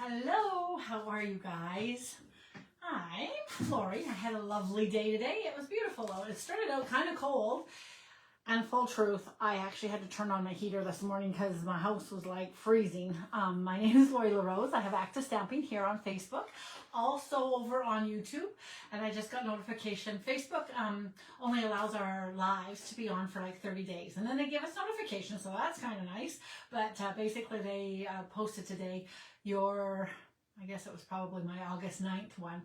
Hello, how are you guys? I'm Lori. I had a lovely day today. It was beautiful though. It started out kind of cold. And full truth, I actually had to turn on my heater this morning because my house was like freezing. My name is Lori LaRose. I have Active Stamping here on Facebook, also over on YouTube. And I just got notification. Facebook only allows our lives to be on for like 30 days. And then they give us notifications, so that's kind of nice. But basically they posted today I guess it was probably my August 9th one.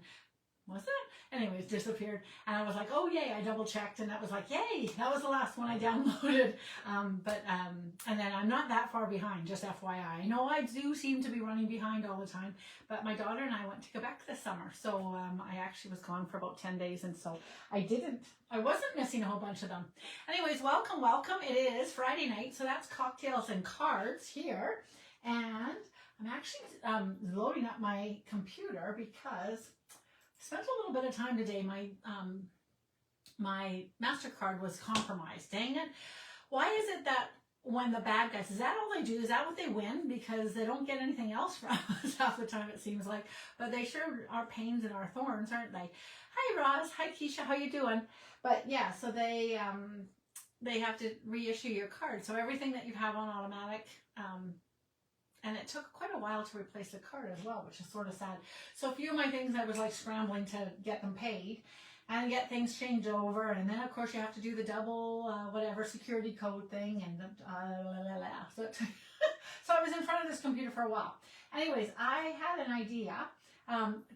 Was it? Anyways, disappeared. And I was like, oh yay, I double checked and that was like, yay, that was the last one I downloaded. And then I'm not that far behind, just FYI. I know I do seem to be running behind all the time, but my daughter and I went to Quebec this summer. So I actually was gone for about 10 days. And so I wasn't missing a whole bunch of them. Anyways, welcome. It is Friday night. So that's cocktails and cards here. And I'm actually loading up my computer because I spent a little bit of time today. My MasterCard was compromised. Dang it. Why is it that when the bad guys, is that all they do? Is that what they win? Because they don't get anything else from us half the time, it seems like. But they sure are pains in our thorns, aren't they? Hi, Roz. Hi, Keisha. How you doing? But yeah, so they have to reissue your card. So everything that you have on automatic, and it took quite a while to replace the card as well, which is sort of sad. So a few of my things I was like scrambling to get them paid and get things changed over. And then of course you have to do the double whatever security code thing and so I was in front of this computer for a while. Anyways, I had an idea.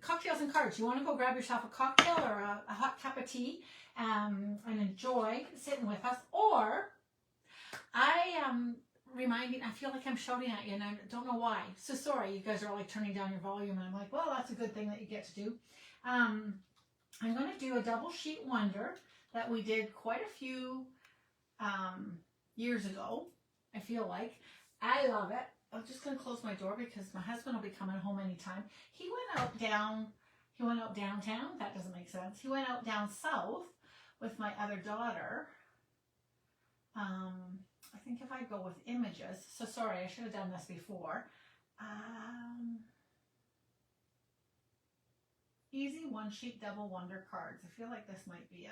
Cocktails and cards. You want to go grab yourself a cocktail or a hot cup of tea and enjoy sitting with us, or I feel like I'm shouting at you and I don't know why. So sorry, you guys are like turning down your volume and I'm like, well, that's a good thing that you get to do. I'm going to do a double sheet wonder that we did quite a few years ago, I feel like. I love it. I'm just going to close my door because my husband will be coming home anytime. He went out downtown. That doesn't make sense. He went out down south with my other daughter. I think if I go with images, so sorry, I should have done this before. Easy one sheet double wonder cards. I feel like this might be it.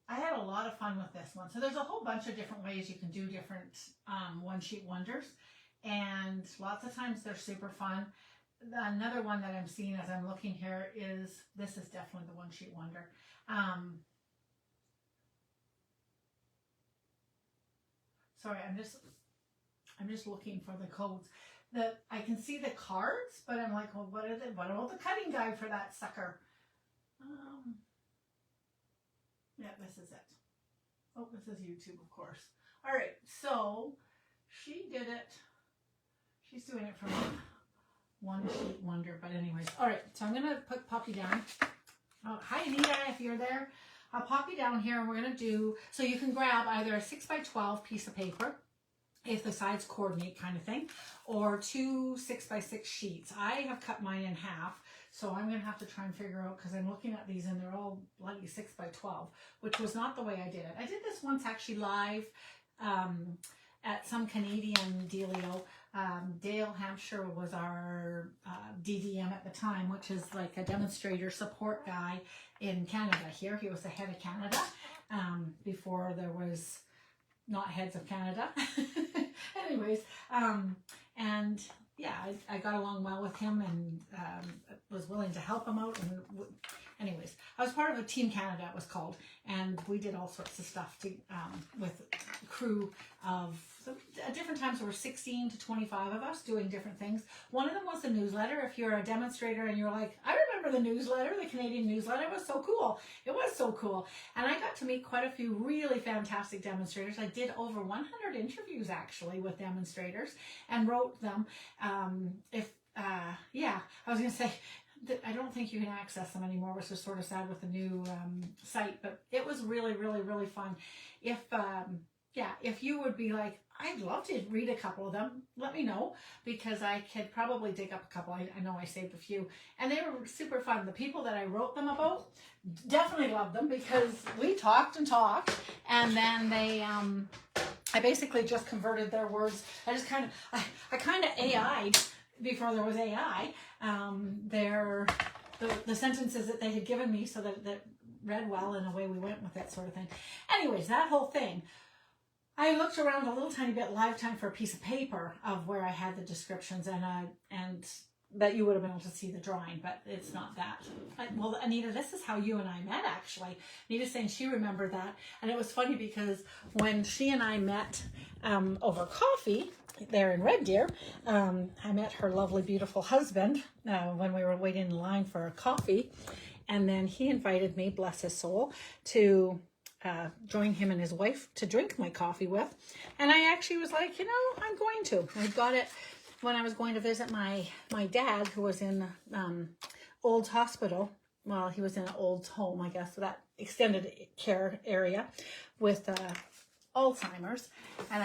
I had a lot of fun with this one. So there's a whole bunch of different ways you can do different one sheet wonders. And lots of times they're super fun. Another one that I'm seeing as I'm looking here is, this is definitely the one sheet wonder. Sorry, I'm just looking for the codes. I can see the cards, but I'm like, well, what is it? What about the cutting guide for that sucker? Yeah, this is it. Oh, this is YouTube, of course. All right, so she did it. She's doing it from one sheet wonder, but anyways. All right, so I'm gonna pop you down. Oh, hi, Anita, if you're there. I'll pop you down here and we're going to do, so you can grab either a 6x12 piece of paper, if the sides coordinate kind of thing, or two 6x6 sheets. I have cut mine in half, so I'm going to have to try and figure out, because I'm looking at these and they're all bloody 6x12, which was not the way I did it. I did this once actually live at some Canadian dealio. Dale Hampshire was our DDM at the time, which is like a demonstrator support guy in Canada here. He was the head of Canada before there was not heads of Canada. Anyways, and yeah, I got along well with him and was willing to help him out. And anyways, I was part of a Team Canada, it was called, and we did all sorts of stuff with a crew of, so at different times there were 16 to 25 of us doing different things. One of them was the newsletter. If you're a demonstrator and you're like, I remember the newsletter, the Canadian newsletter, it was so cool. It was so cool. And I got to meet quite a few really fantastic demonstrators. I did over 100 interviews actually with demonstrators and wrote them. Yeah, I was going to say, I don't think you can access them anymore, which is sort of sad with the new site, but it was really, really, really fun. If you would be like, I'd love to read a couple of them, let me know, because I could probably dig up a couple. I know I saved a few, and they were super fun. The people that I wrote them about definitely loved them because we talked and talked, and then they, I basically just converted their words. I kind of AI'd before there was AI, the sentences that they had given me so that read well, and away we went with that sort of thing. Anyways, that whole thing. I looked around a little tiny bit live time for a piece of paper of where I had the descriptions, and that you would have been able to see the drawing, but it's not that. Well, Anita, this is how you and I met, actually. Anita's saying she remembered that, and it was funny because when she and I met over coffee there in Red Deer, I met her lovely, beautiful husband when we were waiting in line for a coffee, and then he invited me, bless his soul, to join him and his wife to drink my coffee with. And I actually was like, I'm going to. I got it when I was going to visit my dad, who was in old hospital. Well, he was in an old home, I guess, that extended care area with Alzheimer's. And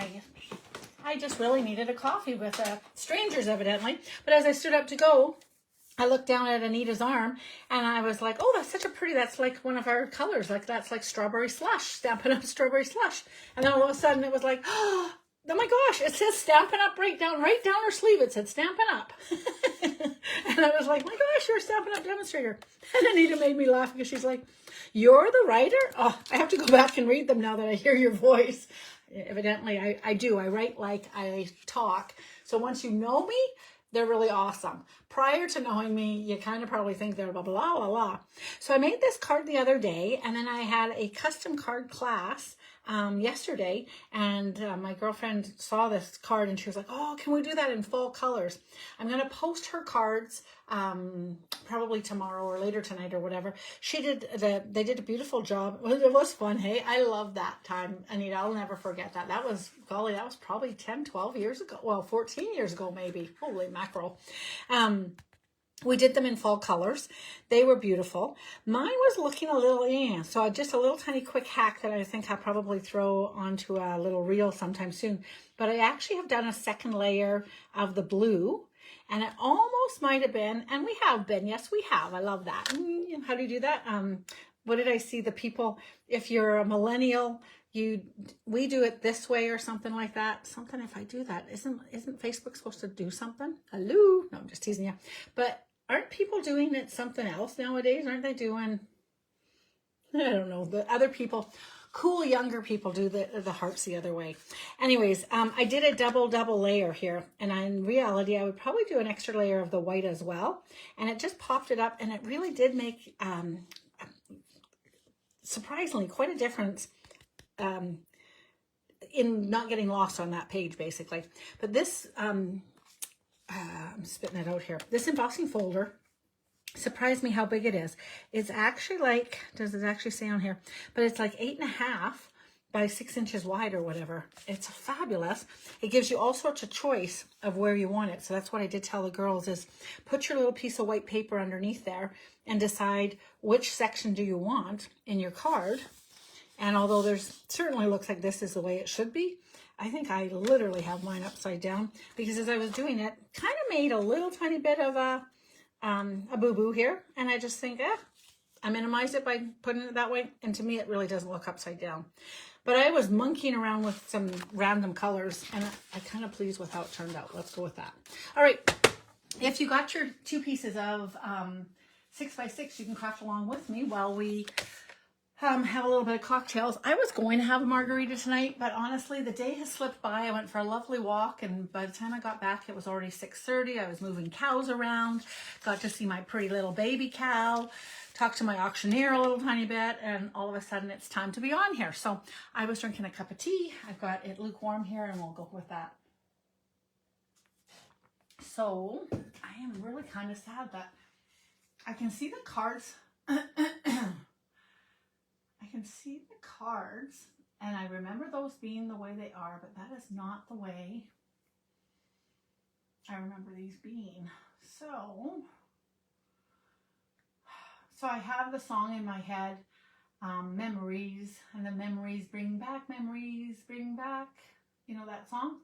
I just really needed a coffee with strangers, evidently. But as I stood up to go, I looked down at Anita's arm, and I was like, oh, that's like one of our colors. Like, that's like strawberry slush, Stampin' Up! Strawberry slush. And then all of a sudden it was like, oh my gosh, it says Stampin' Up! right down her sleeve. It said Stampin' Up! And I was like, my gosh, you're a Stampin' Up! Demonstrator. And Anita made me laugh because she's like, you're the writer? Oh, I have to go back and read them now that I hear your voice. Evidently, I do. I write like I talk. So once you know me, they're really awesome. Prior to knowing me, you kind of probably think they're blah, blah, blah, blah. So I made this card the other day, and then I had a custom card class yesterday, and my girlfriend saw this card, and she was like, oh, can we do that in fall colors? I'm going to post her cards probably tomorrow or later tonight or whatever. They did a beautiful job. It was fun. Hey, I love that time, Anita. I'll never forget that. That was probably 10, 12 years ago. Well, 14 years ago, maybe. Holy mackerel. We did them in fall colors. They were beautiful. Mine was looking a little, so just a little tiny quick hack that I think I'll probably throw onto a little reel sometime soon. But I actually have done a second layer of the blue, and it almost might have been, and we have been, yes, we have. I love that. How do you do that? What did I see? The people, if you're a millennial, we do it this way or something like that. Something if I do that, isn't Facebook supposed to do something? Hello? No, I'm just teasing you. But aren't people doing it something else nowadays? Aren't they doing, I don't know, the other people, cool younger people do the hearts the other way. Anyways, I did a double layer here, and in reality, I would probably do an extra layer of the white as well. And it just popped it up, and it really did make, surprisingly, quite a difference in not getting lost on that page, basically. But this, I'm spitting it out here. This embossing folder surprised me how big it is. It's actually like, does it actually say on here? But it's like 8.5 by 6 inches wide or whatever. It's fabulous. It gives you all sorts of choice of where you want it. So that's what I did tell the girls is put your little piece of white paper underneath there and decide which section do you want in your card. And although there's certainly looks like this is the way it should be, I think I literally have mine upside down because as I was doing it, kind of made a little tiny bit of a boo-boo here. And I just think, I minimized it by putting it that way. And to me, it really doesn't look upside down. But I was monkeying around with some random colors, and I'm kind of pleased with how it turned out. Let's go with that. All right. If you got your 2 pieces of 6x6, you can craft along with me while we have a little bit of cocktails. I was going to have a margarita tonight, but honestly, the day has slipped by. I went for a lovely walk, and by the time I got back, it was already 6:30. I was moving cows around, got to see my pretty little baby cow, talked to my auctioneer a little tiny bit, and all of a sudden, it's time to be on here. So I was drinking a cup of tea. I've got it lukewarm here, and we'll go with that. So I am really kind of sad that I can see the cards. I can see the cards, and I remember those being the way they are, but that is not the way I remember these being. So I have the song in my head, memories, and the memories bring back, you know that song?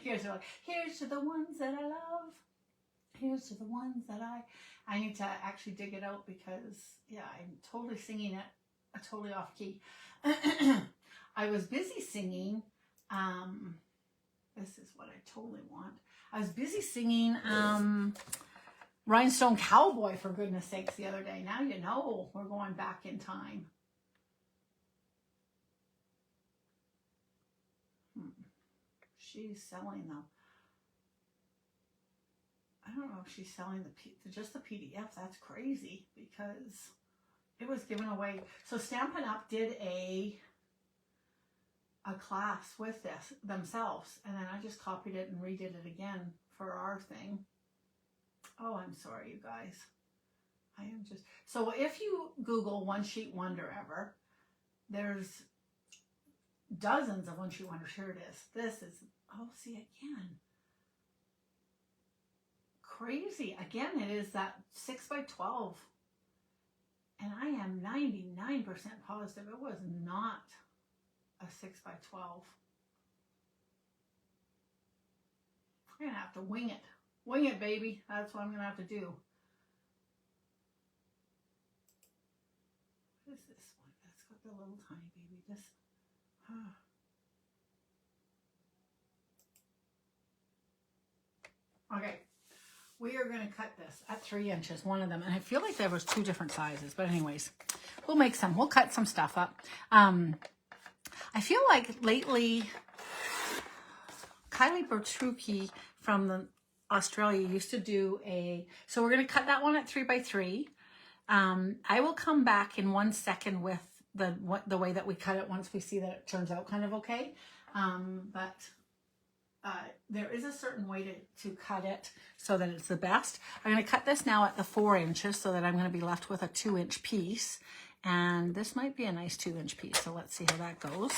Here's to the ones that I love. Here's to the ones that I need to actually dig it out because, yeah, I'm totally singing it totally off key. I was busy singing This is what I totally want. I was busy singing Rhinestone Cowboy, for goodness sakes, the other day. Now you know we're going back in time. She's selling them. I don't know if she's selling just the PDF. That's crazy because it was given away. So Stampin' Up! Did a class with this themselves, and then I just copied it and redid it again for our thing. Oh, I'm sorry, you guys. I am just... So if you Google One Sheet Wonder ever, there's dozens of One Sheet Wonders. Here it is. This is... Oh, see, again. Crazy. Again, it is that 6 by 12. And I am 99% positive it was not a 6 by 12. I'm going to have to wing it. Wing it, baby. That's what I'm going to have to do. What is this one? That's got the little tiny baby. This. Okay. We are going to cut this at 3 inches, one of them. And I feel like there was 2 different sizes. But anyways, we'll make some. We'll cut some stuff up. I feel like lately, Kylie Bertrucchi from Australia used to do so we're going to cut that one at 3 by 3. I will come back in 1 second with the way that we cut it once we see that it turns out kind of okay. There is a certain way to cut it so that it's the best. I'm going to cut this now at the 4 inches so that I'm going to be left with a 2-inch piece. And this might be a nice 2-inch piece. So let's see how that goes.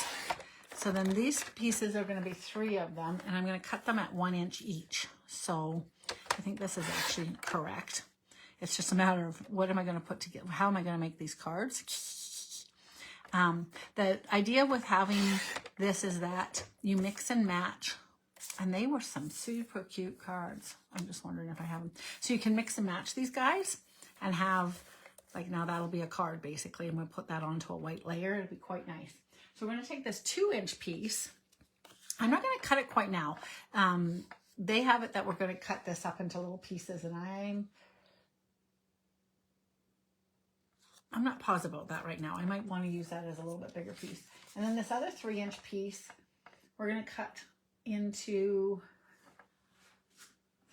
So then these pieces are going to be 3 of them, and I'm going to cut them at 1 inch each. So I think this is actually correct. It's just a matter of what am I going to put together? How am I going to make these cards? The idea with having this is that you mix and match. And they were some super cute cards. I'm just wondering if I have them. So you can mix and match these guys and have, like, now that'll be a card basically. I'm going to put that onto a white layer. It'll be quite nice. So we're going to take this 2-inch piece. I'm not going to cut it quite now. They have it that we're going to cut this up into little pieces, and I'm not positive about that right now. I might want to use that as a little bit bigger piece. And then this other 3-inch piece, we're going to cut into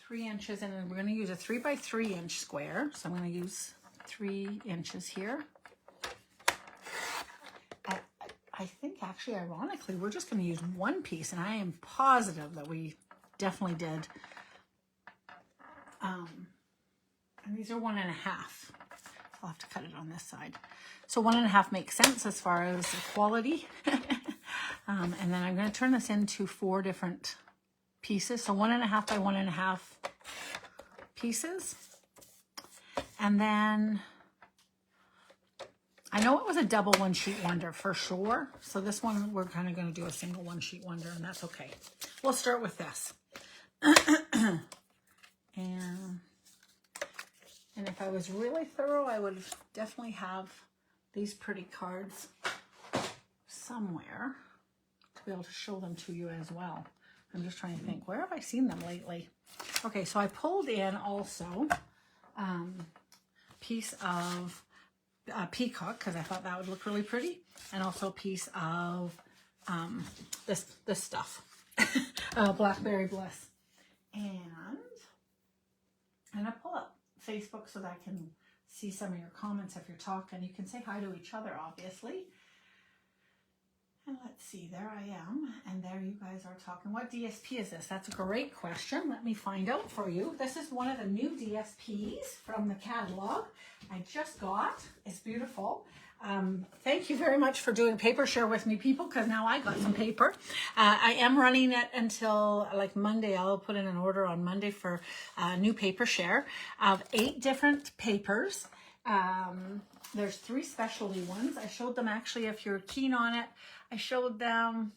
3 inches, and then we're going to use a 3 by 3 inch square. So I'm going to use 3 inches here. I think actually, ironically, we're just going to use 1 piece, and I am positive that we definitely did. And these are 1.5. I'll have to cut it on this side. So 1.5 makes sense as far as the quality. And then I'm going to turn this into 4 different pieces. So 1.5 by 1.5 pieces. And then I know it was a double 1 sheet wonder for sure. So this one, we're kind of going to do a single 1 sheet wonder, and that's okay. We'll start with this. And if I was really thorough, I would definitely have these pretty cards somewhere to be able to show them to you as well. I'm just trying to think, where have I seen them lately? Okay, so I pulled in also piece of peacock, because I thought that would look really pretty, and also a piece of this stuff, Blackberry Bliss. And I'm gonna pull up Facebook so that I can see some of your comments if you're talking. You can say hi to each other, obviously. And let's see, there I am, and there you guys are talking. What DSP is this? That's a great question. Let me find out for you. This is one of the new DSPs from the catalog I just got. It's beautiful. Thank you very much for doing paper share with me, people, because now I got some paper. I am running it until like Monday. I'll put in an order on Monday for new paper share of 8 different papers. There's 3 specialty ones. I showed them, actually, if you're keen on it, I showed them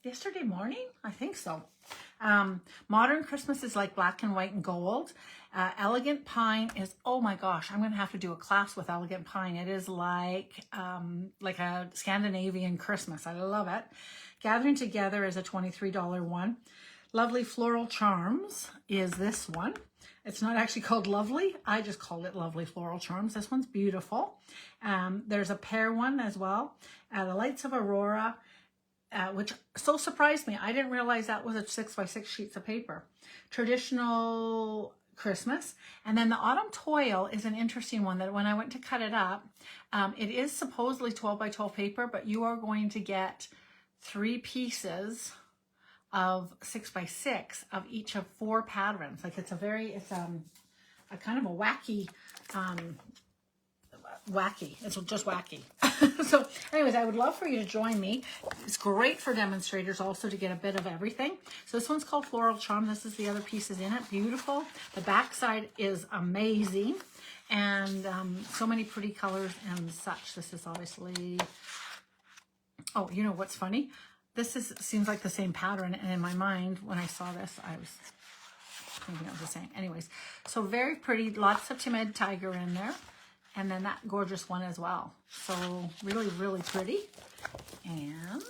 yesterday morning, I think so. Modern Christmas is like black and white and gold. Elegant Pine is, oh my gosh, I'm going to have to do a class with Elegant Pine. It is like a Scandinavian Christmas. I love it. Gathering Together is a $23 one. Lovely Floral Charms is this one. It's not actually called Lovely. I just called it Lovely Floral Charms. This one's beautiful. There's a pear one as well. The Lights of Aurora, which so surprised me. I didn't realize that was a 6x6 sheets of paper. Traditional Christmas. And then the Autumn Toil is an interesting one that when I went to cut it up, it is supposedly 12x12 paper, but you are going to get 3 pieces of 6x6 of each of 4 patterns. Like it's a kind of a wacky, it's just wacky. So anyways, I would love for you to join me. It's great for demonstrators also to get a bit of everything. So this one's called Floral Charm. This is the other pieces in it. Beautiful. The back side is amazing. And so many pretty colors and such. This is obviously, oh, you know what's funny? Seems like the same pattern, and in my mind, when I saw this, I was thinking of the same. Anyways, so very pretty, lots of Timid Tiger in there, and then that gorgeous one as well. So really, really pretty, and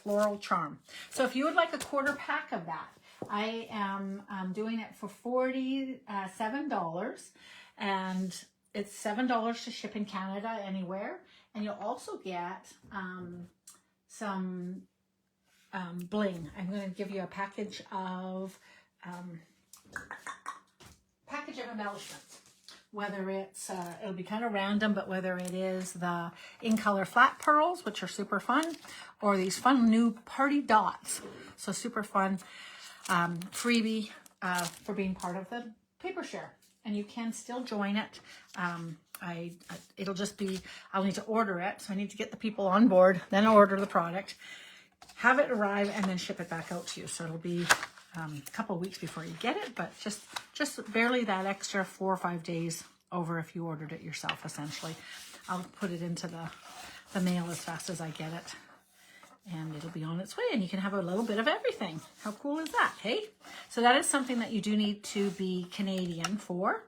Floral Charm. So if you would like a quarter pack of that, I am doing it for $47, and it's $7 to ship in Canada anywhere, and you'll also get some bling. I'm going to give you a package of embellishments. Whether it's, it'll be kind of random, but whether it is the In Color flat pearls, which are super fun, or these fun new party dots. So super fun freebie for being part of the paper share. And you can still join it. It'll just be, I'll need to order it. So I need to get the people on board, then order the product, have it arrive, and then ship it back out to you. So it'll be a couple of weeks before you get it, but just barely that extra 4 or 5 days over if you ordered it yourself, essentially. I'll put it into the mail as fast as I get it. And it'll be on its way, and you can have a little bit of everything. How cool is that, hey? So that is something that you do need to be Canadian for.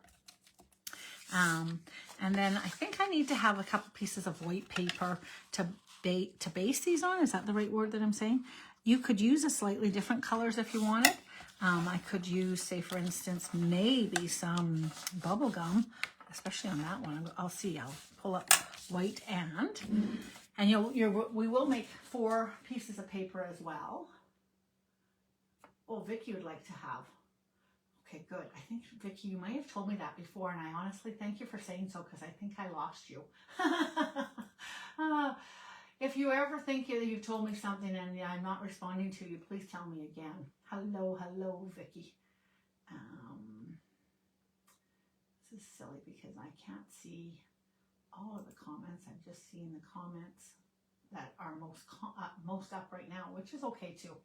And then I think I need to have a couple pieces of white paper to base these on. Is that the right word that I'm saying? You could use a slightly different colors if you wanted. I could use, say, for instance, maybe some bubble gum, especially on that one. I'll see. I'll pull up white and we will make 4 pieces of paper as well. Oh, Vicky would like to have. Okay, good. I think, Vicky, you might have told me that before, and I honestly thank you for saying so, because I think I lost you. If you ever think that you've told me something and I'm not responding to you, please tell me again. Hello, Vicky. This is silly because I can't see all of the comments. I'm just seeing the comments that are most up right now, which is okay too.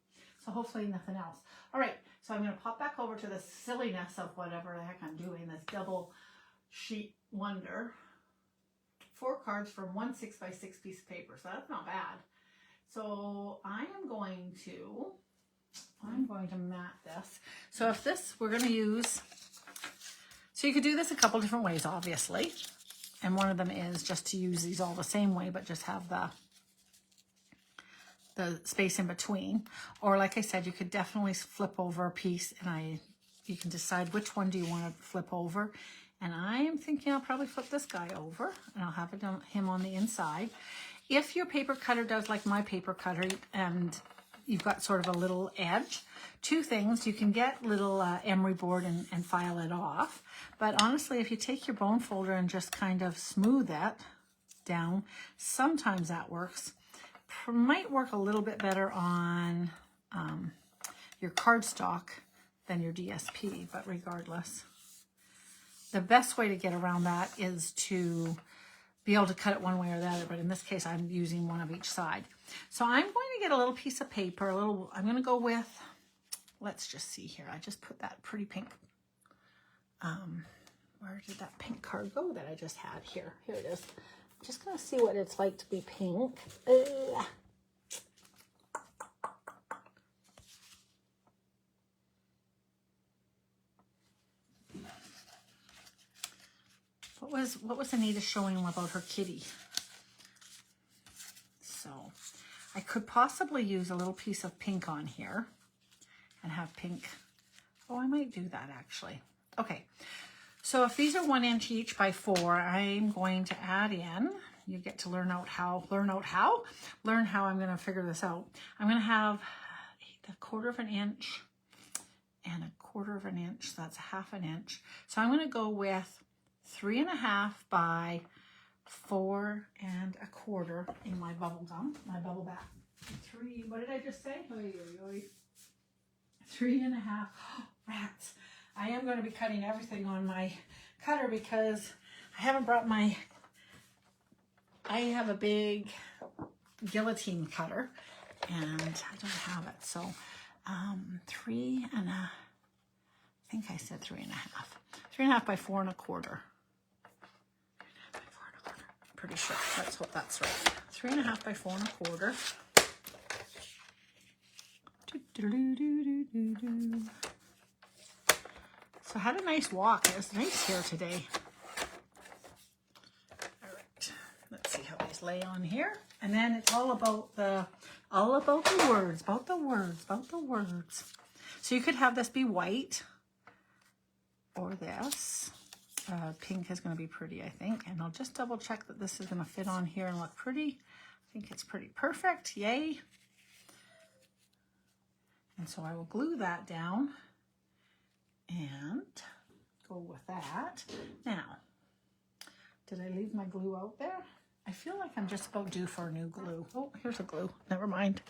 So hopefully nothing else. All right, so I'm going to pop back over to the silliness of whatever the heck I'm doing, this double sheet wonder. 4 cards from 1 6x6 piece of paper, so that's not bad. So I am going to mat this. So if this, we're going to use, so you could do this a couple different ways, obviously. And one of them is just to use these all the same way, but just have the space in between. Or like I said, you could definitely flip over a piece, and you can decide which one do you want to flip over. And I'm thinking I'll probably flip this guy over, and I'll have him on the inside. If your paper cutter does like my paper cutter, and you've got sort of a little edge, 2 things. You can get little emery board and file it off. But honestly, if you take your bone folder and just kind of smooth that down, sometimes that works. Might work a little bit better on your cardstock than your DSP, but regardless. The best way to get around that is to be able to cut it one way or the other, but in this case, I'm using one of each side. So I'm going to get a little piece of paper, I'm going to go with, let's just see here. I just put that pretty pink, where did that pink card go that I just had here? Here it is. I'm just going to see what it's like to be pink. What was Anita showing about her kitty? So I could possibly use a little piece of pink on here and have pink. Oh, I might do that actually. Okay, so if these are 1 inch each by 4, I'm going to add in, you get to learn how I'm going to figure this out. I'm going to have a 1/4 inch and a 1/4 inch, so that's 1/2 inch. So I'm going to go with 3.5 by 4 1/4 in my bubble back. What did I just say? 3.5. Rats. I am going to be cutting everything on my cutter because I haven't brought I have a big guillotine cutter and I don't have it. So 3.5. I think I said 3.5. 3.5 by 4 1/4. Pretty sure that's right. 3.5 by 4 1/4. So I had a nice walk. It was nice here today. All right, let's see how these lay on here. And then it's all about the words, about the words. So you could have this be white or this. Pink is going to be pretty, I think. And I'll just double check that this is going to fit on here and look pretty. I think it's pretty perfect. Yay. And so I will glue that down and go with that. Now, did I leave my glue out there? I feel like I'm just about due for a new glue. Oh, here's a glue. Never mind.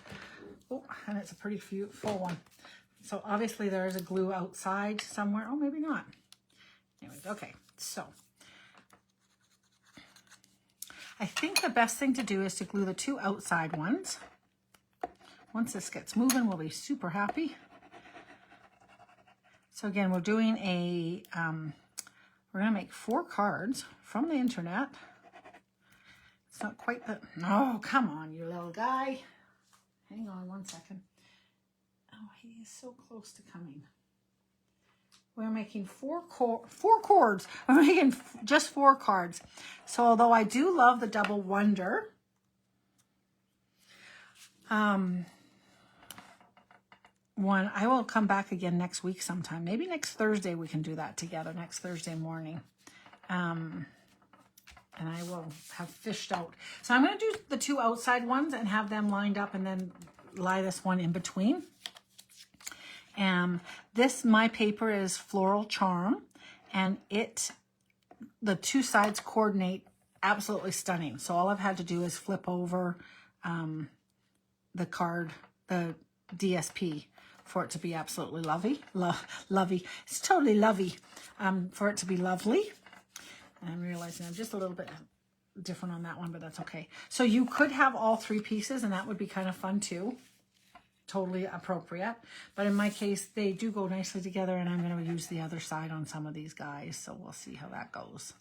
Oh, and it's a pretty full one. So obviously there is a glue outside somewhere. Oh, maybe not. Anyways, okay. So I think the best thing to do is to glue the 2 outside ones. Once this gets moving, we'll be super happy. So again, we're doing we're going to make 4 cards from the internet. It's not quite the, no, come on, you little guy. Hang on 1 second. Oh, he is so close to coming. We're making 4 cords. We're making just 4 cards. So although I do love the double wonder, one, I will come back again next week sometime. Maybe next Thursday we can do that together, next Thursday morning. And I will have fished out. So I'm going to do the 2 outside ones and have them lined up and then lie this one in between. My paper is Floral Charm, and the 2 sides coordinate absolutely stunning. So all I've had to do is flip over the card, the DSP, for it to be absolutely lovely. It's totally lovely. For it to be lovely. And I'm realizing I'm just a little bit different on that one, but that's okay. So you could have all 3 pieces, and that would be kind of fun too. Totally appropriate. But in my case, they do go nicely together, and I'm going to use the other side on some of these guys. So we'll see how that goes.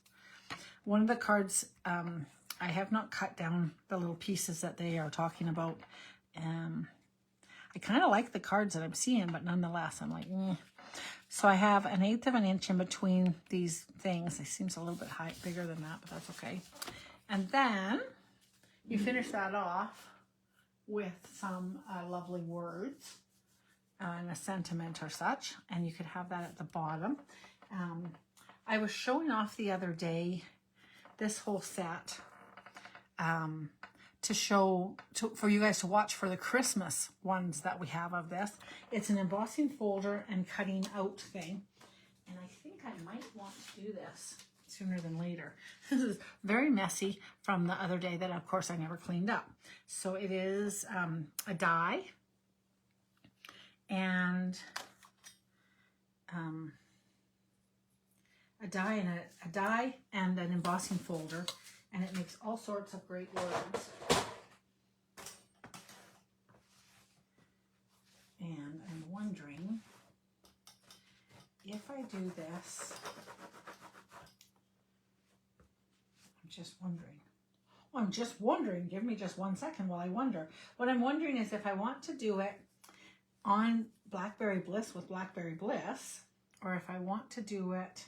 One of the cards, I have not cut down the little pieces that they are talking about. I kind of like the cards that I'm seeing, but nonetheless, I'm like, So I have 1/8 inch in between these things. It seems a little bit bigger than that, but that's okay. And then you finish that off with some lovely words and a sentiment or such, and you could have that at the bottom. I was showing off the other day this whole set for you guys to watch for the Christmas ones that we have of this. It's an embossing folder and cutting out thing, and I think I might want to do this sooner than later. This is very messy from the other day that of course I never cleaned up. So it is a die and a die and an embossing folder, and it makes all sorts of great words. And I'm wondering if I do this. I'm just wondering. Give me just 1 second while I wonder. What I'm wondering is if I want to do it on Blackberry Bliss with Blackberry Bliss, or if I want to do it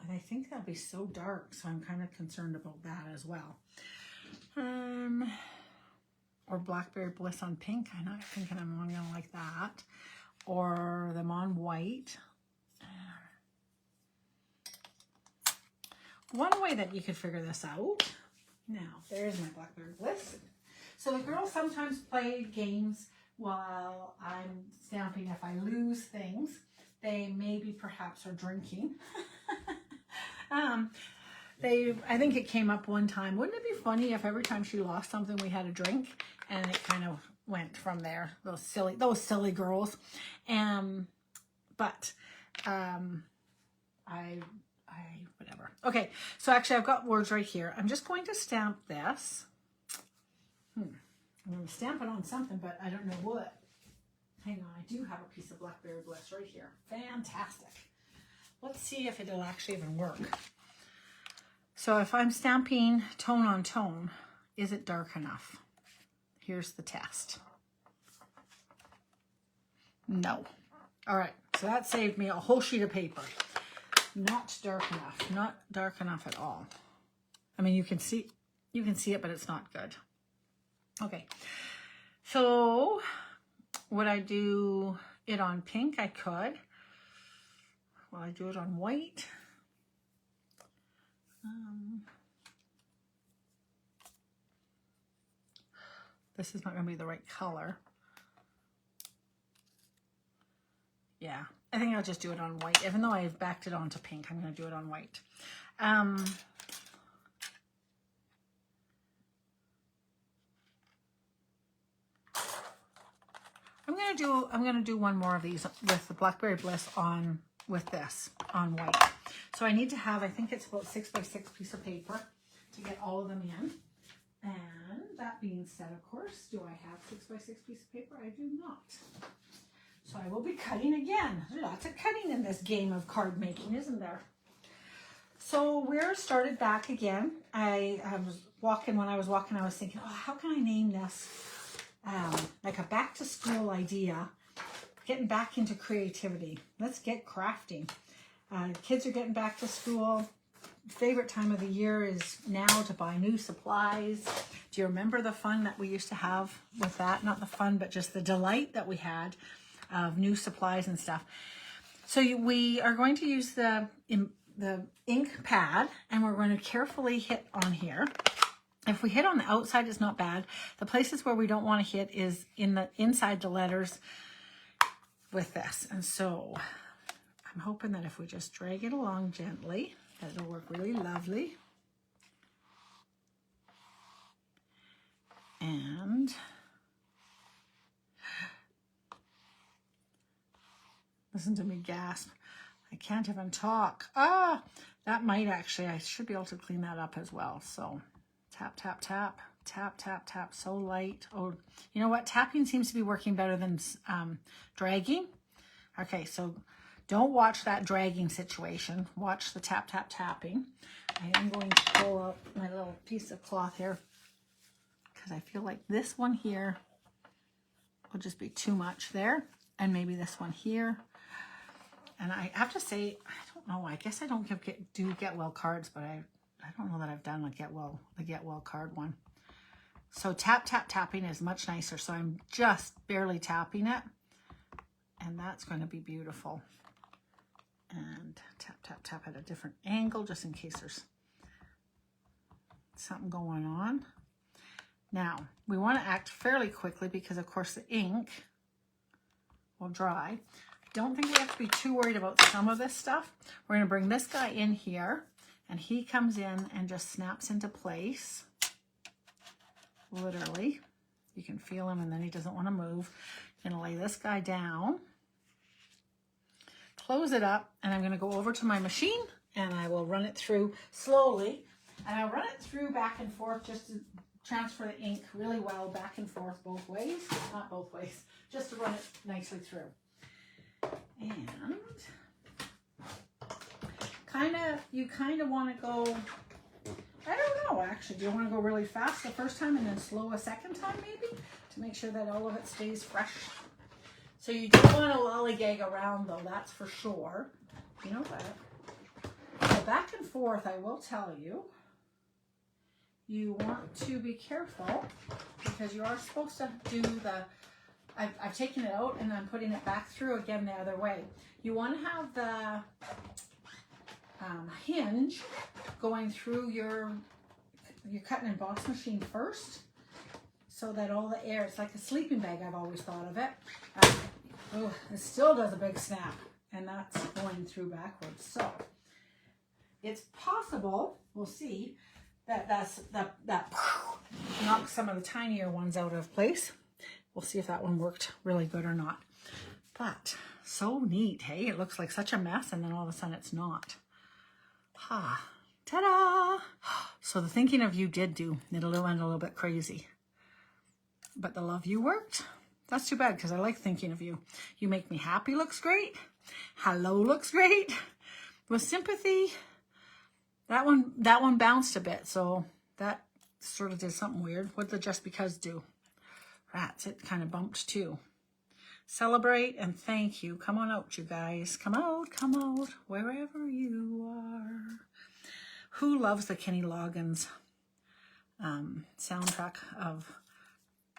And I think that'll be so dark, so I'm kind of concerned about that as well. Or Blackberry Bliss on pink. I'm not thinking I'm only gonna like that. Or them on white. One way that you could figure this out. Now, there's my Blackberry Bliss. So the girls sometimes play games while I'm stamping. If I lose things, they maybe perhaps are drinking. I think it came up one time. Wouldn't it be funny if every time she lost something we had a drink, and it kind of went from there. Those silly girls. Whatever. Okay, so actually I've got words right here. I'm just going to stamp this. I'm going to stamp it on something, but I don't know what. Hang on, I do have a piece of Blackberry Bliss right here. Fantastic. Let's see if it'll actually even work. So if I'm stamping tone on tone, is it dark enough? Here's the test. No. All right, so that saved me a whole sheet of paper. Not dark enough. Not dark enough at all. I mean, you can see it, but it's not good. Okay. So would I do it on pink? I could. Will I do it on white? This is not going to be the right color. Yeah, I think I'll just do it on white. Even though I've backed it onto pink, I'm going to do it on white. I'm going to do one more of these with the Blackberry Bliss with this on white. So I need to have, I think it's about 6 by 6 piece of paper to get all of them in. And that being said, of course, do I have 6 by 6 piece of paper? I do not. So I will be cutting again. There's lots of cutting in this game of card making, isn't there? So we're started back again. I was walking, when I was walking, I was thinking, oh, how can I name this? Like a back to school idea, getting back into creativity. Let's get crafting. Kids are getting back to school. Favorite time of the year is now to buy new supplies. Do you remember the fun that we used to have with that? Not the fun, but just the delight that we had of new supplies and stuff. So we are going to use the ink pad, and we're going to carefully hit on here. If we hit on the outside, it's not bad. The places where we don't want to hit is inside the letters with this. And so I'm hoping that if we just drag it along gently, that it'll work really lovely. And listen to me gasp. I can't even talk. Ah, that might actually, I should be able to clean that up as well. So tap, tap, tap, tap, tap, tap, so light. Oh, you know what? Tapping seems to be working better than dragging. Okay, so don't watch that dragging situation. Watch the tap, tap, tapping. I am going to pull out my little piece of cloth here because I feel like this one here will just be too much there. And maybe this one here. And I have to say, I don't know, I guess I don't do Get Well cards, but I don't know that I've done the Get Well card one. So tap, tap, tapping is much nicer. So I'm just barely tapping it. And that's going to be beautiful. And tap, tap, tap at a different angle, just in case there's something going on. Now, we want to act fairly quickly because, of course, the ink will dry. I don't think we have to be too worried about some of this stuff. We're going to bring this guy in here, and he comes in and just snaps into place. Literally. You can feel him, and then he doesn't want to move. I'm going to lay this guy down, close it up, and I'm going to go over to my machine, and I will run it through slowly. And I'll run it through back and forth just to transfer the ink really well back and forth both ways. Not both ways, just to run it nicely through. And you kind of want to go, I don't know actually, do you want to go really fast the first time and then slow a second time maybe to make sure that all of it stays fresh? So you don't want to lollygag around though, that's for sure. You know what? back and forth, I will tell you, you want to be careful because you are supposed to do the, I've taken it out and I'm putting it back through again the other way. You want to have the hinge going through your cut and emboss machine first, so that all the air, it's like a sleeping bag, I've always thought of it. Oh, it still does a big snap, and that's going through backwards. So it's possible, we'll see, that that knocks some of the tinier ones out of place. We'll see if that one worked really good or not. But so neat, hey? It looks like such a mess, and then all of a sudden it's not. Ha! Ta-da! So the thinking of you did do. It went a little bit crazy. But the love you worked? That's too bad because I like thinking of you. You make me happy looks great. Hello looks great. With sympathy, that one bounced a bit, so that sort of did something weird. What did the just because do? Rats, it kind of bumped too. Celebrate and thank you. Come on out, you guys. Come out, wherever you are. Who loves the Kenny Loggins soundtrack of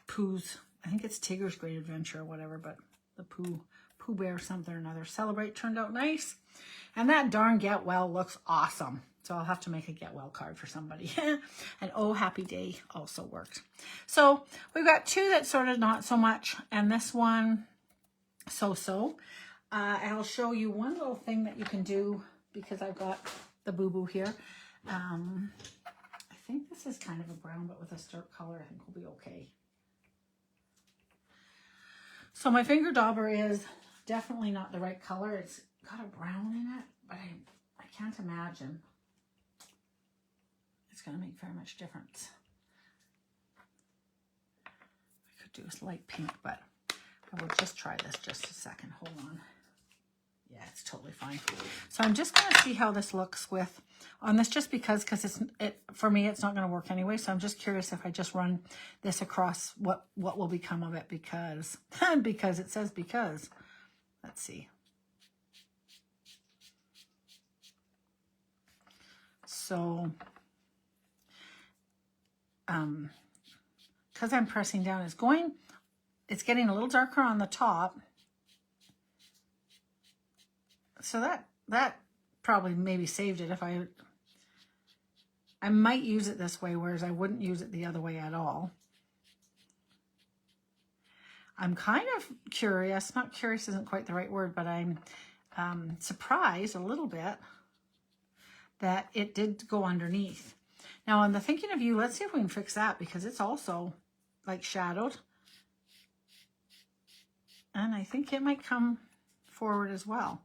Pooh's, I think it's Tigger's Great Adventure or whatever, but the Pooh Bear something or another. Celebrate turned out nice. And that darn Get Well looks awesome. So I'll have to make a Get Well card for somebody. And Oh Happy Day also worked. So we've got two that sort of not so much, and this one so-so. I'll show you one little thing that you can do because I've got the boo-boo here. I think this is kind of a brown, but with a dark color, I think we'll be okay. So my finger dauber is definitely not the right color. It's got a brown in it, but I can't imagine it's going to make very much difference. I could do a light pink, but I will just try this just a second. Hold on. Yeah, it's totally fine. So I'm just going to see how this looks with on this, just because for me it's not going to work anyway. So I'm just curious if I just run this across what will become of it, because because it says because. Let's see. So because I'm pressing down, it's getting a little darker on the top. So that probably maybe saved it. If I might use it this way, whereas I wouldn't use it the other way at all. I'm kind of curious, not curious isn't quite the right word, but I'm surprised a little bit that it did go underneath. Now on the Thinking of You, let's see if we can fix that, because it's also like shadowed. And I think it might come forward as well.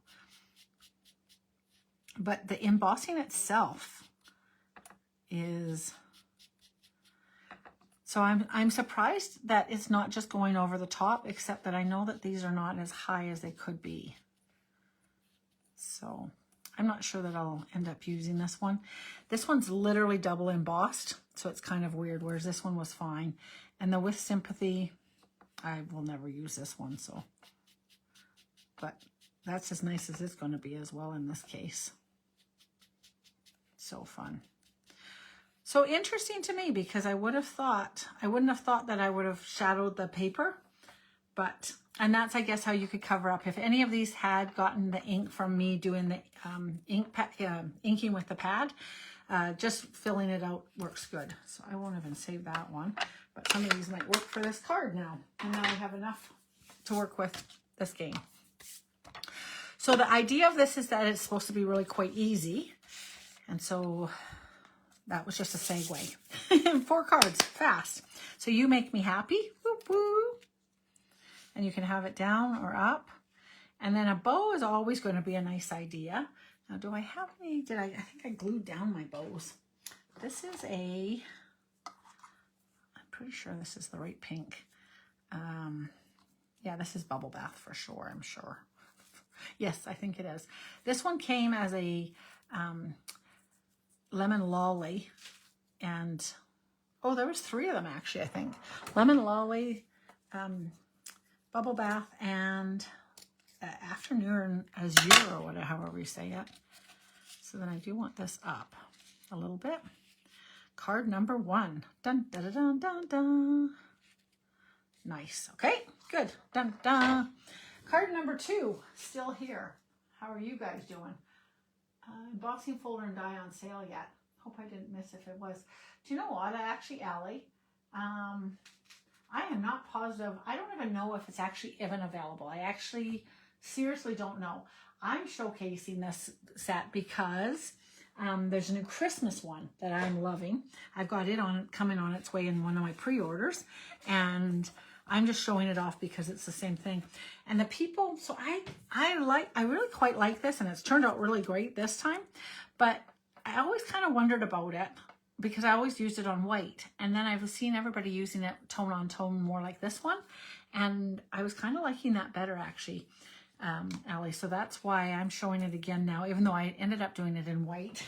But the embossing itself is, so I'm surprised that it's not just going over the top, except that I know that these are not as high as they could be. So I'm not sure that I'll end up using this one. This one's literally double embossed, so it's kind of weird, whereas this one was fine. And the With Sympathy, I will never use this one, so. But that's as nice as it's going to be as well in this case. So fun. So interesting to me, because I wouldn't have thought that I would have shadowed the paper, but, and that's, I guess, how you could cover up. If any of these had gotten the ink from me doing the inking with the pad, just filling it out works good. So I won't even save that one, but some of these might work for this card now. And now I have enough to work with this game. So the idea of this is that it's supposed to be really quite easy. And so that was just a segue. 4 cards, fast. So You Make Me Happy, whoop, whoop. And you can have it down or up. And then a bow is always going to be a nice idea. Now, do I have any? I think I glued down my bows. This is I'm pretty sure this is the right pink. Yeah, this is Bubble Bath for sure, I'm sure. Yes, I think it is. This one came as a Lemon Lolly, and oh, there was 3 of them actually, I think. Lemon Lolly, Bubble Bath, and Afternoon Azure, or whatever, however you say it. So then I do want this up a little bit. Card number 1. Dun, dun, dun, dun, dun, dun. Nice. Okay, good. Dun, dun. Card number 2, still here. How are you guys doing? Embossing folder and die on sale yet. Hope I didn't miss if it was. Do you know what? Allie, I am not positive. I don't even know if it's actually even available. I actually seriously don't know. I'm showcasing this set because there's a new Christmas one that I'm loving. I've got it coming on its way in one of my pre-orders, and I'm just showing it off because it's the same thing. And the people, so I really quite like this, and it's turned out really great this time. But I always kind of wondered about it because I always used it on white, and then I've seen everybody using it tone on tone more like this one, and I was kind of liking that better actually. Allie, so that's why I'm showing it again now, even though I ended up doing it in white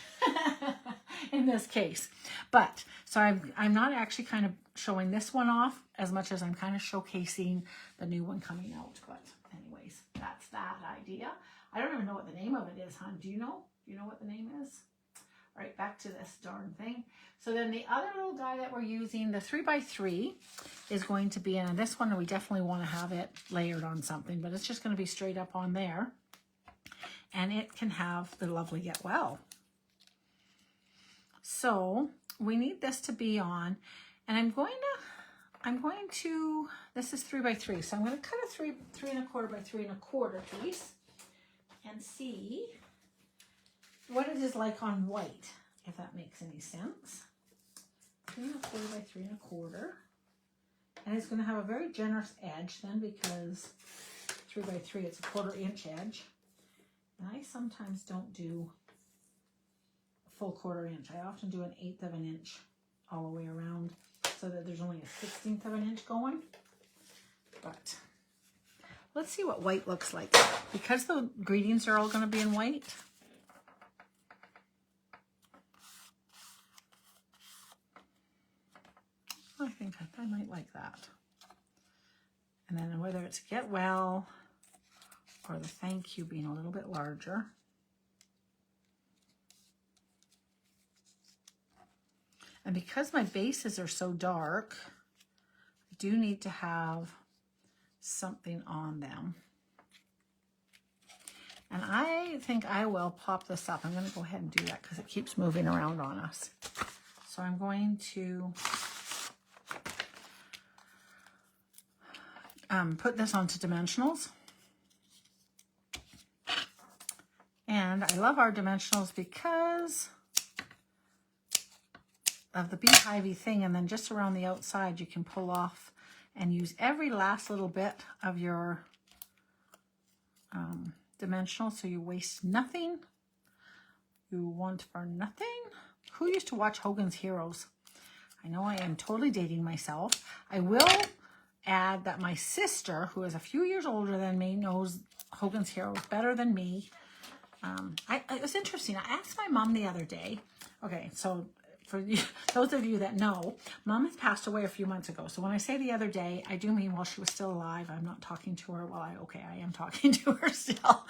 in this case. But so I'm not actually kind of showing this one off as much as I'm kind of showcasing the new one coming out. But anyways, that's that idea. I don't even know what the name of it is, hon. Do you know? Do you know what the name is? All right, back to this darn thing. So then the other little guy that we're using, the 3x3, is going to be in this one. We definitely want to have it layered on something, but it's just going to be straight up on there. And it can have the lovely get well. So we need this to be on, and I'm going to, this is 3x3. So I'm going to cut a 3 3¼ by 3¼ piece and see what it is like on white, if that makes any sense. 3¼ by 3¼ and it's going to have a very generous edge then, because 3x3, it's a 1/4 inch edge, and I sometimes don't do a full 1/4 inch. I often do 1/8 of an inch all the way around, so that there's only a 1/16 of an inch going. But let's see what white looks like, because the ingredients are all going to be in white. I think I might like that. And then whether it's get well or the thank you being a little bit larger. And because my bases are so dark, I do need to have something on them. And I think I will pop this up. I'm going to go ahead and do that because it keeps moving around on us. So I'm going to put this onto dimensionals. And I love our dimensionals because of the beehivey thing, and then just around the outside you can pull off and use every last little bit of your dimensional, so you waste nothing. You want for nothing. Who used to watch Hogan's Heroes? I know I am totally dating myself. I will add that my sister, who is a few years older than me, knows Hogan's Heroes better than me. It was interesting. I asked my mom the other day. Okay, so for those of you that know, Mom has passed away a few months ago. So when I say the other day, I do mean while she was still alive. I'm not talking to her. Well, I am talking to her still.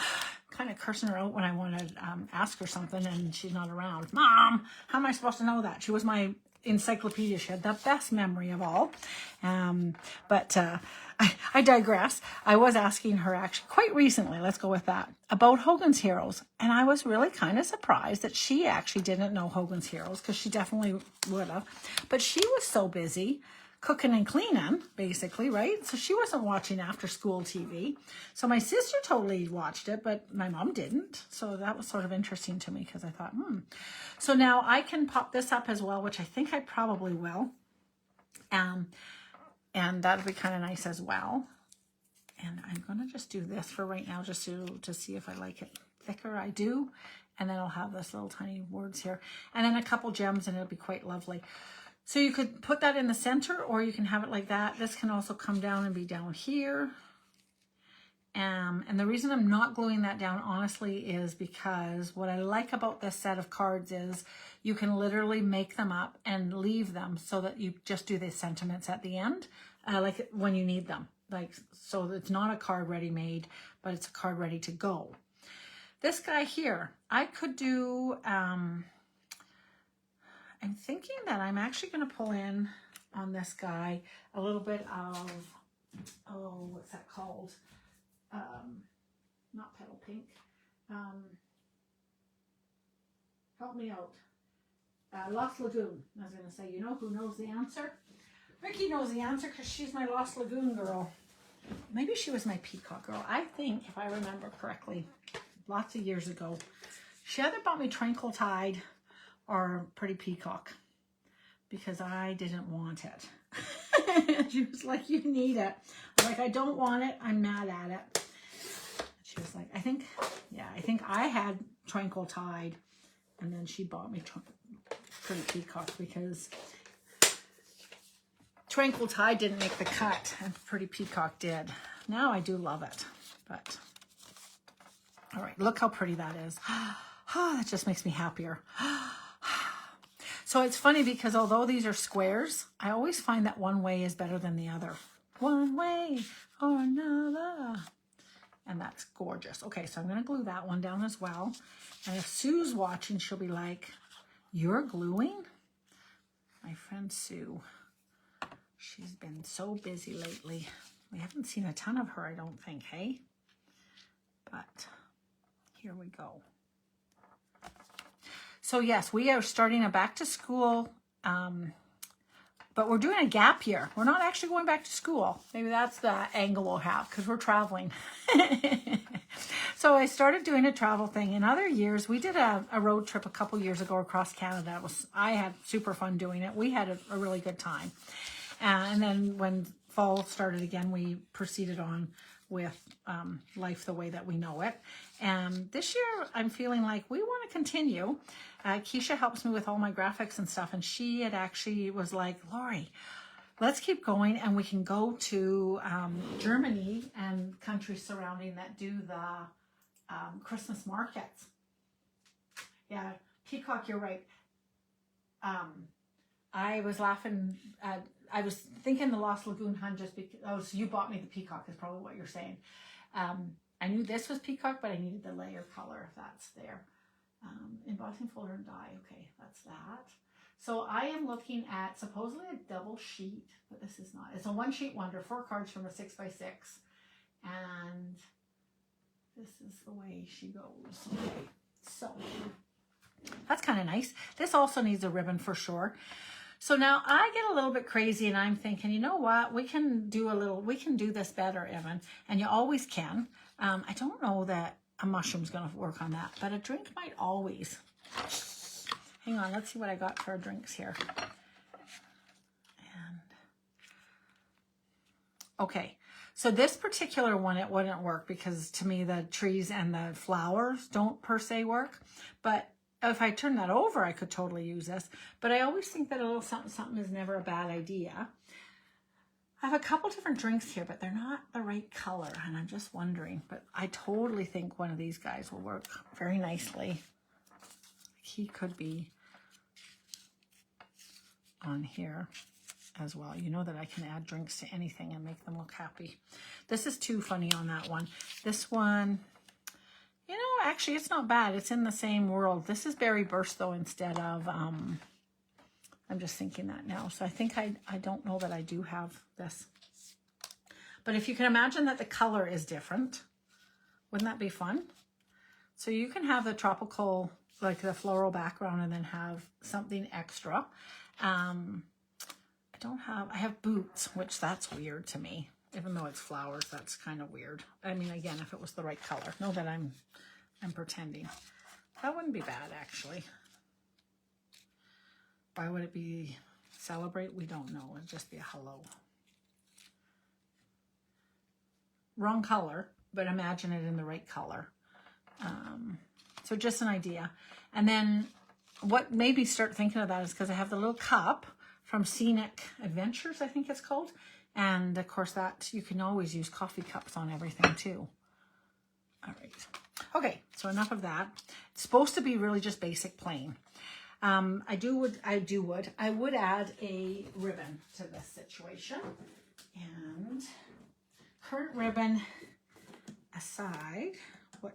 Kind of cursing her out when I want to ask her something and she's not around. Mom, how am I supposed to know that? She was my encyclopedia. She had the best memory of all. But I digress. I was asking her actually quite recently, let's go with that, about Hogan's Heroes. And I was really kind of surprised that she actually didn't know Hogan's Heroes, because she definitely would have. But she was so busy cooking and cleaning, basically, right? So she wasn't watching after school TV. So my sister totally watched it, but my mom didn't. So that was sort of interesting to me, because I thought, So now I can pop this up as well, which I think I probably will. And that'll be kind of nice as well. And I'm going to just do this for right now, just to see if I like it thicker. I do. And then I'll have this little tiny words here. And then a couple gems, and it'll be quite lovely. So you could put that in the center, or you can have it like that. This can also come down and be down here. And the reason I'm not gluing that down, honestly, is because what I like about this set of cards is you can literally make them up and leave them so that you just do the sentiments at the end, like when you need them. So it's not a card ready made, but it's a card ready to go. this guy here, I could do, I'm thinking that I'm actually going to pull in on this guy a little bit of, oh, what's that called? Not petal pink. Help me out. Lost Lagoon. I was going to say, you know who knows the answer? Ricky knows the answer because she's my Lost Lagoon girl. Maybe she was my peacock girl. I think, if I remember correctly, lots of years ago, she either bought me Tranquil Tide or Pretty Peacock because I didn't want it. She was like, you need it. I was like, I don't want it. I'm mad at it. She was like, I think I had Tranquil Tide, and then she bought me Pretty Peacock because Tranquil Tide didn't make the cut and Pretty Peacock did. Now I do love it, but all right, look how pretty that is. That just makes me happier. So it's funny because although these are squares, I always find that one way is better than the other. One way or another. And that's gorgeous. Okay, so I'm going to glue that one down as well. And if Sue's watching, she'll be like, you're gluing? My friend Sue, she's been so busy lately. We haven't seen a ton of her, I don't think, hey? But here we go. So yes, we are starting a back to school, but we're doing a gap year. We're not actually going back to school. Maybe that's the angle we'll have because we're traveling. So I started doing a travel thing. In other years, we did a road trip a couple years ago across Canada. I had super fun doing it. We had a really good time. And then when fall started again, we proceeded on with life the way that we know it. And this year, I'm feeling like we want to continue. Keisha helps me with all my graphics and stuff, and she had actually was like, Lori, let's keep going, and we can go to Germany and countries surrounding that do the Christmas markets. Yeah, Peacock, you're right. I was laughing at, I was thinking the Lost Lagoon Hun just because, oh, so you bought me the Peacock is probably what you're saying. I knew this was Peacock, but I needed the layer color if that's there. Embossing folder and die. Okay, that's that. So I am looking at supposedly a double sheet, but this is not. It's a one sheet wonder, 4 cards from a 6x6. And this is the way she goes. Okay, so that's kind of nice. This also needs a ribbon for sure. So now I get a little bit crazy and I'm thinking, you know what? We can do this better, Evan. And you always can. I don't know that a mushroom's going to work on that, but a drink might always. Hang on, let's see what I got for our drinks here. And okay, so this particular one, it wouldn't work because to me the trees and the flowers don't per se work. But if I turn that over, I could totally use this. But I always think that a little something, something is never a bad idea. I have a couple different drinks here, but they're not the right color, and I'm just wondering. But I totally think one of these guys will work very nicely. He could be on here as well. You know that I can add drinks to anything and make them look happy. This is too funny on that one. This one, you know, actually it's not bad. It's in the same world. This is Berry Burst though instead of, I'm just thinking that now. So I think I don't know that I do have this. But if you can imagine that the color is different, wouldn't that be fun? So you can have the tropical, like the floral background and then have something extra. I have boots, which that's weird to me. Even though it's flowers, that's kind of weird. I mean, again, if it was the right color. Know that I'm pretending. That wouldn't be bad, actually. Why would it be celebrate? We don't know. It'd just be a hello. Wrong color, but imagine it in the right color. So just an idea. And then what made me start thinking of that is because I have the little cup from Scenic Adventures, I think it's called. And of course that you can always use coffee cups on everything too. All right. Okay, so enough of that. It's supposed to be really just basic plain. I would add a ribbon to this situation. And current ribbon aside, what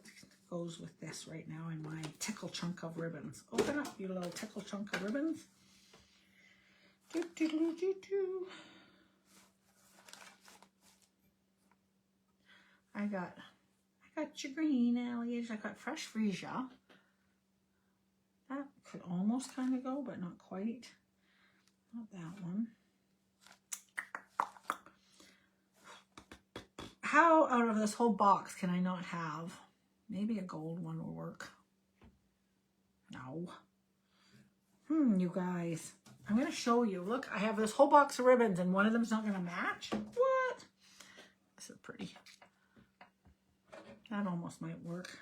goes with this right now in my tickle chunk of ribbons. Open up, you little tickle chunk of ribbons. Do, do, do, do, do. I got your green alligators. I got fresh freesia. That could almost kind of go, but not quite. Not that one. How out of this whole box can I not have? Maybe a gold one will work. No. You guys. I'm going to show you. Look, I have this whole box of ribbons and one of them's not going to match. What? This is pretty. That almost might work.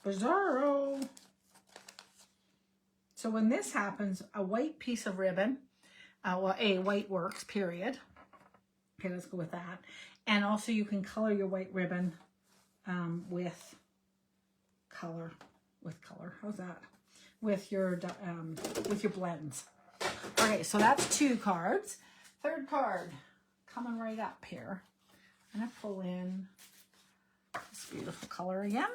Bizarro. So when this happens, a white piece of ribbon, well, white works, period. Okay, let's go with that. And also you can color your white ribbon with color. How's that? With your blends. Okay, so that's 2 cards. Third card coming right up here. I'm gonna pull in this beautiful color again.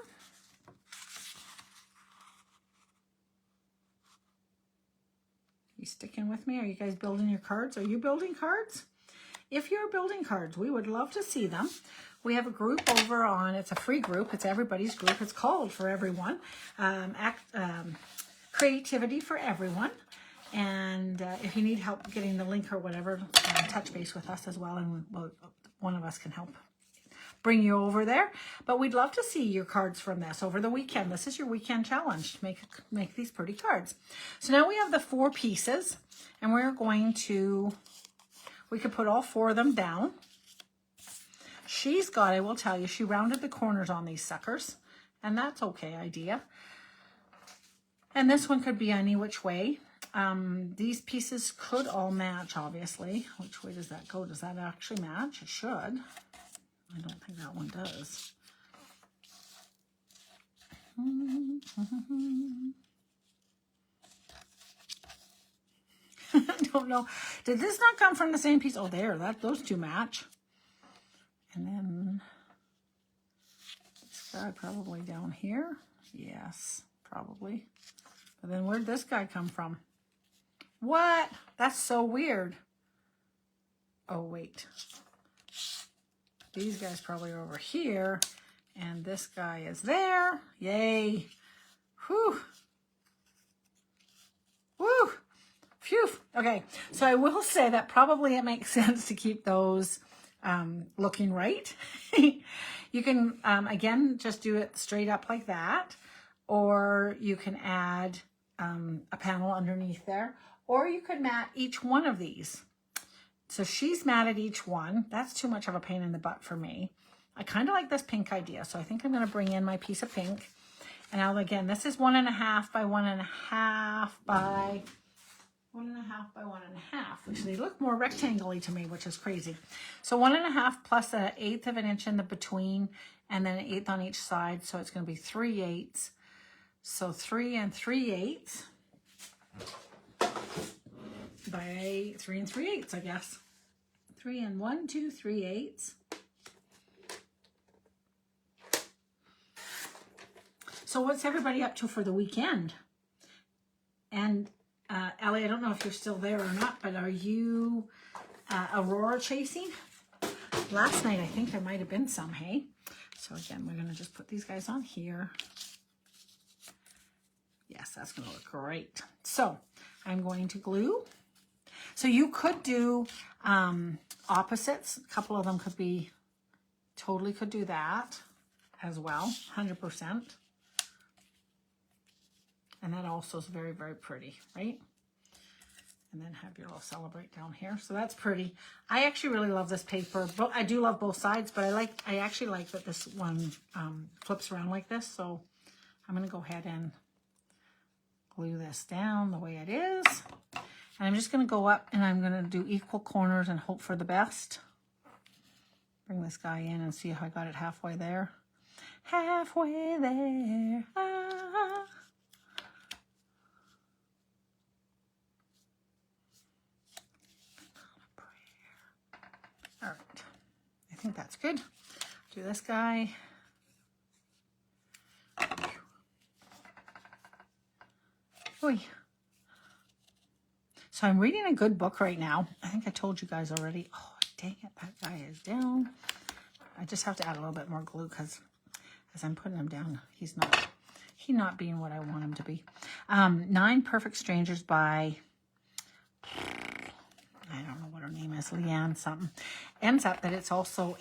You sticking with me? Are you guys building your cards? Are you building cards? If you're building cards, we would love to see them. We have a group over on, it's a free group, it's everybody's group, it's called For Everyone, Creativity for Everyone. And if you need help getting the link or whatever, touch base with us as well, and one of us can help bring you over there. But we'd love to see your cards from this over the weekend. This is your weekend challenge to make these pretty cards. So now we have the 4 pieces, and we're going to, we could put all 4 of them down. She's got, I will tell you, she rounded the corners on these suckers, and that's okay idea. And this one could be any which way. These pieces could all match, obviously. Which way does that go? Does that actually match? It should. I don't think that one does. I don't know. Did this not come from the same piece? Oh, there. Those 2 match. And then this guy probably down here. Yes, probably. But then where'd this guy come from? What? That's so weird. Oh, wait. These guys probably are over here. And this guy is there. Yay. Whew. Woo. Phew. Okay. So I will say that probably it makes sense to keep those looking right. You can, again, just do it straight up like that. Or you can add a panel underneath there. Or you could mat each one of these. So she's matted each one. That's too much of a pain in the butt for me. I kind of like this pink idea. So I think I'm going to bring in my piece of pink. And now again, this is 1.5 by 1.5 by 1.5 by 1.5, which they look more rectangle-y to me, which is crazy. So 1.5 plus 1/8 of an inch in the between, and then 1/8 on each side. So it's going to be 3/8. So 3 3/8 by 3 3/8, I guess. 3 1 2 3/8. So what's everybody up to for the weekend? And Ellie, I don't know if you're still there or not, but are you Aurora chasing? Last night, I think there might have been some, hey? So again, we're going to just put these guys on here. Yes, that's going to look great. So I'm going to glue. So you could do opposites. A couple of them could be, totally could do that as well, 100%. And that also is very, very pretty, right? And then have your little celebrate down here. So that's pretty. I actually really love this paper. But I do love both sides, but I actually like that this one flips around like this. So I'm going to go ahead and glue this down the way it is. And I'm just going to go up and I'm going to do equal corners and hope for the best. Bring this guy in and see if I got it halfway there. Halfway there. Ah. that's good. Do this guy. Oy. So I'm reading a good book right now. I think I told you guys already. Oh, dang it, that guy is down. I just have to add a little bit more glue because as I'm putting him down, he's not being what I want him to be. 9 Perfect Strangers by, I don't know what her name is, Leanne something. Ends up that it's also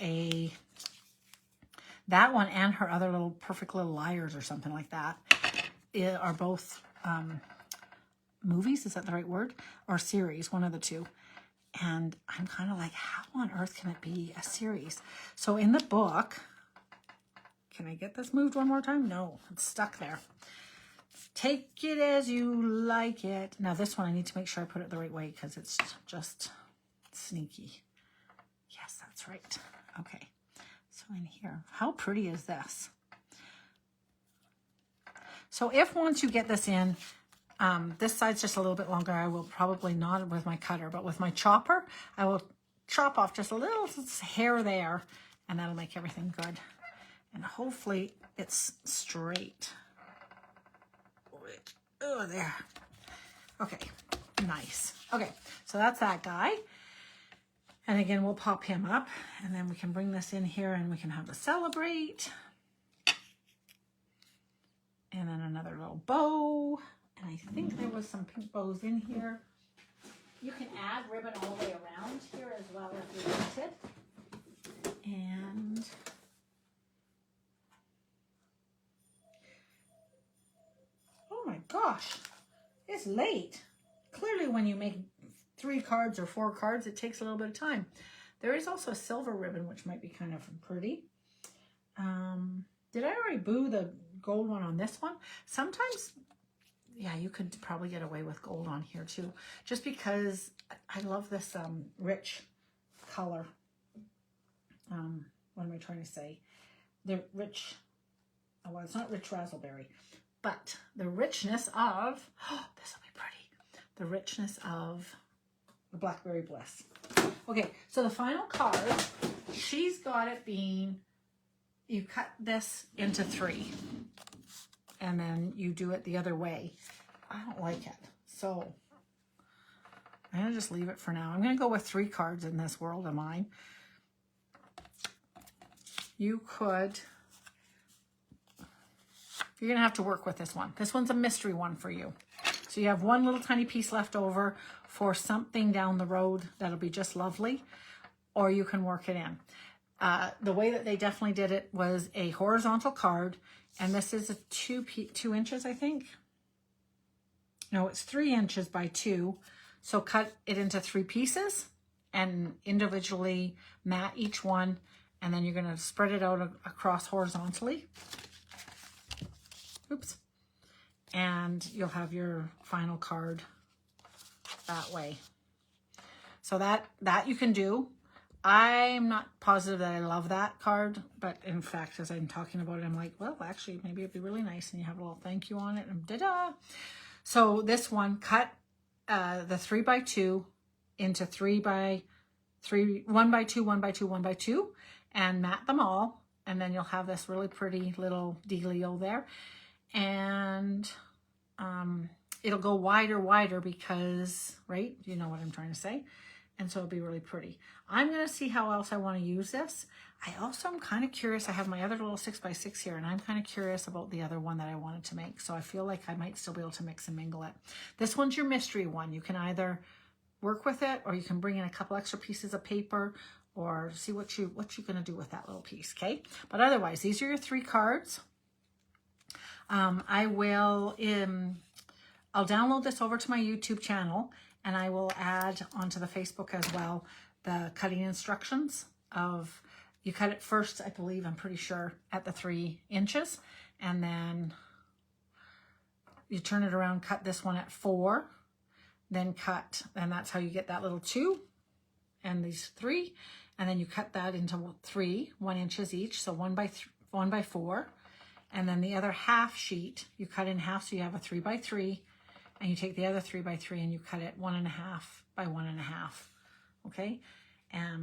that one and her other little Perfect Little Liars or something like that are both movies, is that the right word? Or series, one of the two. And I'm kind of like, how on earth can it be a series? So in the book, can I get this moved one more time? No, it's stuck there. Take it as you like it. Now this one, I need to make sure I put it the right way because it's just sneaky. Yes, that's right. Okay, so in here, how pretty is this? So if once you get this in, this side's just a little bit longer, I will probably not with my cutter, but with my chopper, I will chop off just a little hair there, and that'll make everything good. And hopefully it's straight. Oh, there. Okay, nice. Okay, so that's that guy. And again, we'll pop him up, and then we can bring this in here, and we can have the celebrate. And then another little bow. And I think there was some pink bows in here. You can add ribbon all the way around here as well if you wanted. And oh my gosh, it's late. Clearly when you make 3 cards or 4 cards, it takes a little bit of time. There is also a silver ribbon, which might be kind of pretty. Did I already boo the gold one on this one? Sometimes, yeah, you could probably get away with gold on here too, just because I love this rich color. What am I trying to say? The rich, well, it's not rich raspberry, but the richness of, oh, this will be pretty. The richness of the Blackberry Bliss. Okay, so the final card, she's got it being, you cut this into 3 and then you do it the other way. I don't like it. So I'm going to just leave it for now. I'm going to go with 3 cards in this world of mine. You could, you're going to have to work with this one. This one's a mystery one for you. So you have one little tiny piece left over for something down the road that'll be just lovely, or you can work it in. The way that they definitely did it was a horizontal card, and this is a 2 inches, I think. No, it's 3 inches by 2. So cut it into 3 pieces and individually mat each one, and then you're going to spread it out across horizontally. Oops. And you'll have your final card that way. So that you can do. I'm not positive that I love that card, but in fact, as I'm talking about it, I'm like, well, actually, maybe it'd be really nice, and you have a little thank you on it, and da-da. So this one, cut the 3 by 2 into 3 by 3, 1 by 2, 1 by 2, 1 by 2, and mat them all, and then you'll have this really pretty little dealio there. And it'll go wider because, right, you know what I'm trying to say. And so it'll be really pretty. I'm going to see how else I want to use this. I also am kind of curious. I have my other little 6x6 here, and I'm kind of curious about the other one that I wanted to make. So I feel like I might still be able to mix and mingle it. This one's your mystery one. You can either work with it, or you can bring in a couple extra pieces of paper, or see what you're going to do with that little piece, okay? But otherwise, these are your 3 cards. I will, I'll download this over to my YouTube channel, and I will add onto the Facebook as well the cutting instructions of, you cut it first, I believe, I'm pretty sure, at the 3 inches, and then you turn it around, cut this one at 4, then cut, and that's how you get that little 2 and these 3, and then you cut that into 3, 1 inches each, so 1 by 4, and then the other half sheet you cut in half, so you have a 3 by 3, and you take the other 3 by 3 and you cut it 1.5 by 1.5, okay?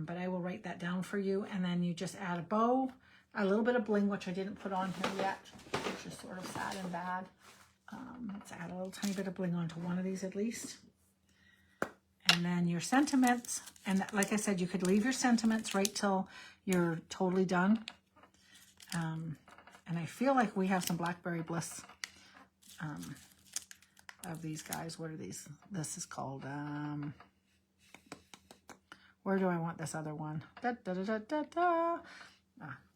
but I will write that down for you. And then you just add a bow, a little bit of bling, which I didn't put on here yet, which is sort of sad and bad. Let's add a little tiny bit of bling onto one of these at least. And then your sentiments, and like I said, you could leave your sentiments right till you're totally done. And I feel like we have some Blackberry Bliss of these guys. What are these? This is called, where do I want this other one? Da, da, da, da, da, da.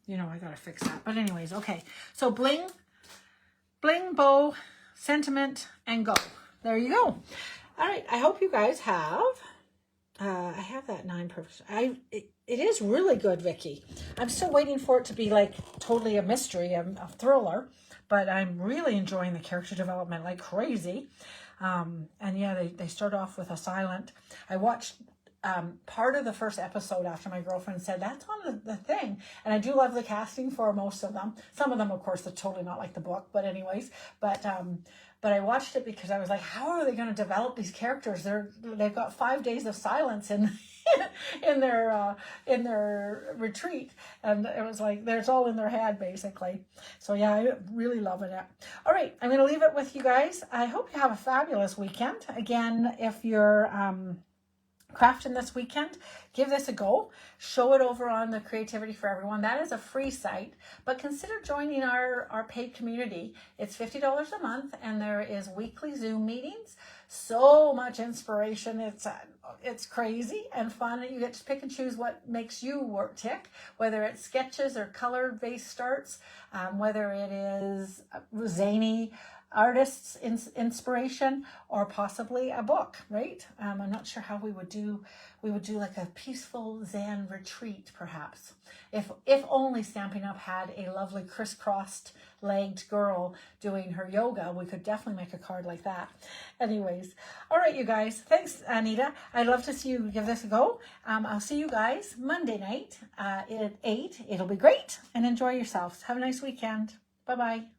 You know, I gotta fix that. But anyways, okay. So bling, bow, sentiment, and go. There you go. All right, I hope you guys have, I have that 9 perfect. It is really good, Vicky. I'm still waiting for it to be like totally a mystery, a thriller, but I'm really enjoying the character development like crazy. And yeah, they start off with a silent. I watched part of the first episode after my girlfriend said that's on the thing, and I do love the casting for most of them. Some of them, of course, are totally not like the book, but anyways, but I watched it because I was like, how are they going to develop these characters? They've got 5 days of silence in in their retreat, and it was like it's all in their head basically. So yeah, I'm really loving it. All right, I'm going to leave it with you guys. I hope you have a fabulous weekend. Again, if you're crafting this weekend, give this a go. Show it over on the Creativity for Everyone. That is a free site, but consider joining our paid community. It's $50 a month, and there is weekly Zoom meetings. So much inspiration. It's crazy and fun. You get to pick and choose what makes you tick, whether it's sketches or color-based starts, whether it is zany artists inspiration, or possibly a book, right? I'm not sure how we would do like a peaceful Zen retreat, perhaps. If only Stampin' Up! Had a lovely crisscrossed legged girl doing her yoga, we could definitely make a card like that. Anyways, all right, you guys, thanks, Anita. I'd love to see you give this a go. I'll see you guys Monday night at 8. It'll be great, and enjoy yourselves. Have a nice weekend. Bye-bye.